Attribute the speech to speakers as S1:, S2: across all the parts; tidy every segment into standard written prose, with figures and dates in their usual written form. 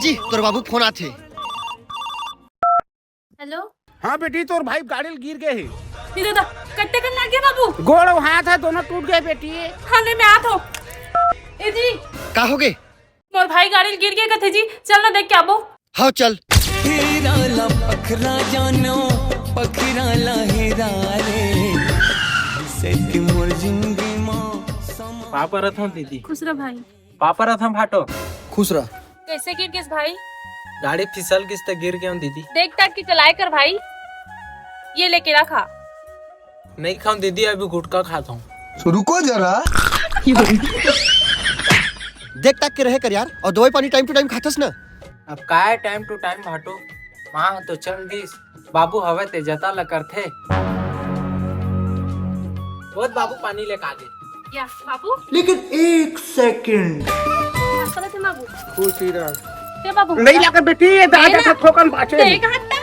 S1: जी तोर बाबू फोन आथे।
S2: हेलो।
S3: हाँ बेटी तोर भाई गाड़ी गिर गए है।
S2: नहीं दादा कट्टे कर ना गया बाबू।
S3: गोड़ और हाथ है दोनों टूट गए बेटी।
S2: खाने में आत हो। ए जी
S1: का हो गए?
S2: मोर भाई गाड़ी गिर गए कथे जी, चल ना देख के आबो।
S1: हाँ चल।
S4: हीराला पखरा जानो पखराला हीरा रे सेठ मोर जिंदगी मां
S5: पापा रथम दीदी।
S2: खुश रह भाई।
S5: पापा रथम फाटो।
S1: खुश रह।
S2: कैसे गिर गए भाई?
S5: गाड़ी फिसल किस तक गिर गया दीदी।
S2: देख ताक के चलाए कर भाई। ये लेके रखा।
S5: नहीं खाऊं दीदी, अभी गुटखा खाता हूँ।
S1: तो रुको जरा। देख ताक के रहे कर यार, और दवाई पानी टाइम टू टाइम खातस ना।
S5: अब काय टाइम टू टाइम फाटो माँ तो चल दिस बाबू हवे ते जता ल करथे। बहुत बाबू पानी लेके आ गए।
S2: या बाबू
S6: लेकिन एक सेकंड
S2: चलो थे बाबू।
S3: खुश ही रह।
S2: ते बाबू
S3: नहीं लगा बेटी दादा का ठोकन बाचे।
S2: देख हट्टा।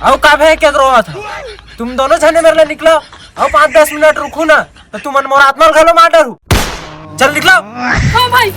S5: आओ का भे क्या करो था? तुम दोनों जने मेरे लिए निकलो। आओ 5-10 मिनट रुकू ना तो तुम मन मोर आत्मा घालो मार डरू। चल निकलो।
S2: हाँ भाई।